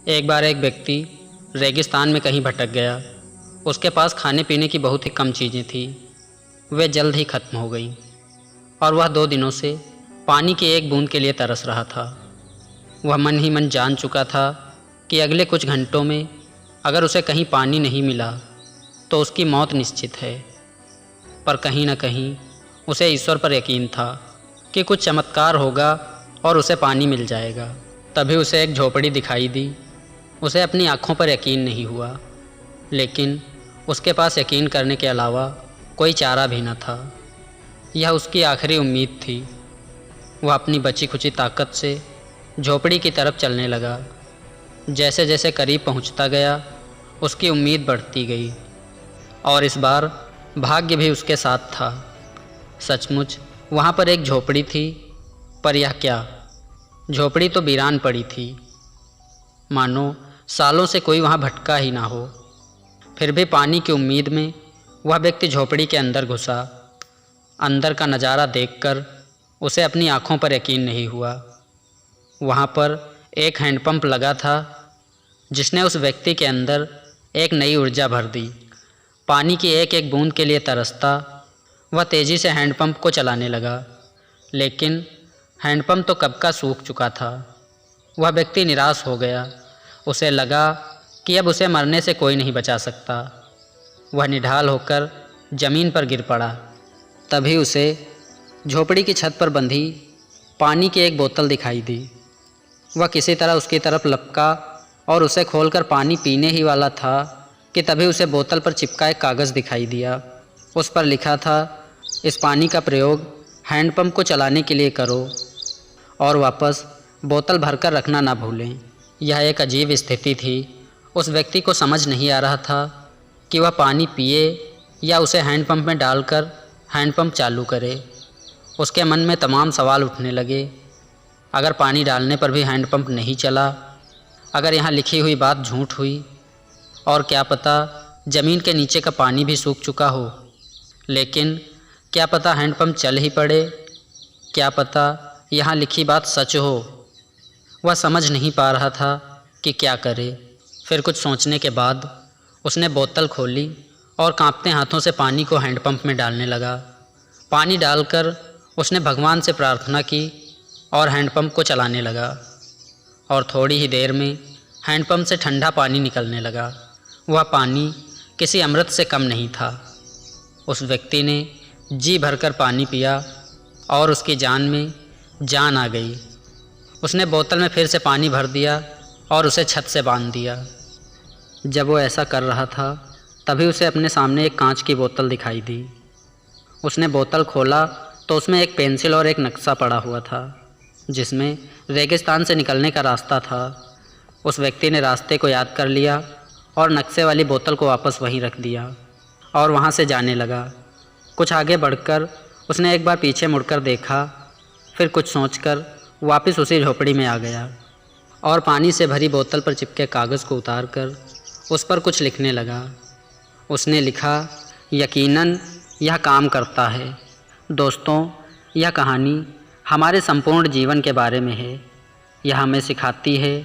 एक बार एक व्यक्ति रेगिस्तान में कहीं भटक गया। उसके पास खाने पीने की बहुत ही कम चीज़ें थी। वे जल्द ही खत्म हो गईं और वह 2 दिनों से पानी की एक बूंद के लिए तरस रहा था। वह मन ही मन जान चुका था कि अगले कुछ घंटों में अगर उसे कहीं पानी नहीं मिला तो उसकी मौत निश्चित है। पर कहीं न कहीं उसे ईश्वर पर यकीन था कि कुछ चमत्कार होगा और उसे पानी मिल जाएगा। तभी उसे एक झोपड़ी दिखाई दी। उसे अपनी आँखों पर यकीन नहीं हुआ, लेकिन उसके पास यकीन करने के अलावा कोई चारा भी न था। यह उसकी आखिरी उम्मीद थी। वह अपनी बची खुची ताकत से झोपड़ी की तरफ चलने लगा। जैसे जैसे करीब पहुंचता गया, उसकी उम्मीद बढ़ती गई और इस बार भाग्य भी उसके साथ था। सचमुच वहाँ पर एक झोपड़ी थी, पर यह क्या, झोपड़ी तो वीरान पड़ी थी, मानो सालों से कोई वहाँ भटका ही ना हो। फिर भी पानी की उम्मीद में वह व्यक्ति झोपड़ी के अंदर घुसा। अंदर का नज़ारा देखकर उसे अपनी आँखों पर यकीन नहीं हुआ। वहाँ पर एक हैंडपंप लगा था, जिसने उस व्यक्ति के अंदर एक नई ऊर्जा भर दी। पानी की एक एक बूंद के लिए तरसता वह तेज़ी से हैंडपंप को चलाने लगा, लेकिन हैंडपंप तो कब का सूख चुका था। वह व्यक्ति निराश हो गया। उसे लगा कि अब उसे मरने से कोई नहीं बचा सकता। वह निढाल होकर ज़मीन पर गिर पड़ा। तभी उसे झोपड़ी की छत पर बंधी पानी की एक बोतल दिखाई दी। वह किसी तरह उसकी तरफ लपका और उसे खोलकर पानी पीने ही वाला था कि तभी उसे बोतल पर चिपका एक कागज़ दिखाई दिया। उस पर लिखा था, इस पानी का प्रयोग हैंडपंप को चलाने के लिए करो और वापस बोतल भरकर रखना ना भूलें। यह एक अजीब स्थिति थी। उस व्यक्ति को समझ नहीं आ रहा था कि वह पानी पिए या उसे हैंडपंप में डालकर हैंडपंप चालू करे। उसके मन में तमाम सवाल उठने लगे। अगर पानी डालने पर भी हैंडपंप नहीं चला, अगर यहाँ लिखी हुई बात झूठ हुई, और क्या पता ज़मीन के नीचे का पानी भी सूख चुका हो। लेकिन क्या पता हैंडपंप चल ही पड़े, क्या पता यहाँ लिखी बात सच हो। वह समझ नहीं पा रहा था कि क्या करे। फिर कुछ सोचने के बाद उसने बोतल खोली और कांपते हाथों से पानी को हैंडपंप में डालने लगा। पानी डालकर उसने भगवान से प्रार्थना की और हैंडपंप को चलाने लगा और थोड़ी ही देर में हैंडपंप से ठंडा पानी निकलने लगा। वह पानी किसी अमृत से कम नहीं था। उस व्यक्ति ने जी भरकर पानी पिया और उसकी जान में जान आ गई। उसने बोतल में फिर से पानी भर दिया और उसे छत से बांध दिया। जब वो ऐसा कर रहा था, तभी उसे अपने सामने एक कांच की बोतल दिखाई दी। उसने बोतल खोला तो उसमें एक पेंसिल और एक नक्शा पड़ा हुआ था, जिसमें रेगिस्तान से निकलने का रास्ता था। उस व्यक्ति ने रास्ते को याद कर लिया और नक्शे वाली बोतल को वापस वहीं रख दिया और वहाँ से जाने लगा। कुछ आगे बढ़कर उसने एक बार पीछे मुड़कर देखा, फिर कुछ सोचकर वापस उसी झोपड़ी में आ गया और पानी से भरी बोतल पर चिपके कागज़ को उतारकर उस पर कुछ लिखने लगा। उसने लिखा, यकीनन यह काम करता है। दोस्तों, यह कहानी हमारे संपूर्ण जीवन के बारे में है। यह हमें सिखाती है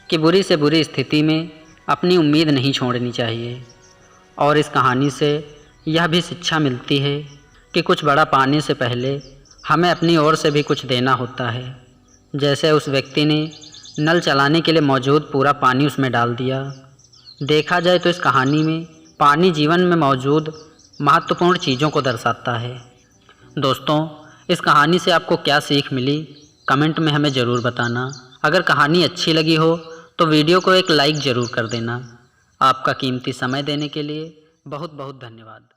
कि बुरी से बुरी स्थिति में अपनी उम्मीद नहीं छोड़नी चाहिए। और इस कहानी से यह भी शिक्षा मिलती है कि कुछ बड़ा पाने से पहले हमें अपनी ओर से भी कुछ देना होता है। जैसे उस व्यक्ति ने नल चलाने के लिए मौजूद पूरा पानी उसमें डाल दिया। देखा जाए तो इस कहानी में पानी जीवन में मौजूद महत्वपूर्ण चीज़ों को दर्शाता है। दोस्तों, इस कहानी से आपको क्या सीख मिली, कमेंट में हमें ज़रूर बताना। अगर कहानी अच्छी लगी हो तो वीडियो को एक लाइक ज़रूर कर देना। आपका कीमती समय देने के लिए बहुत बहुत धन्यवाद।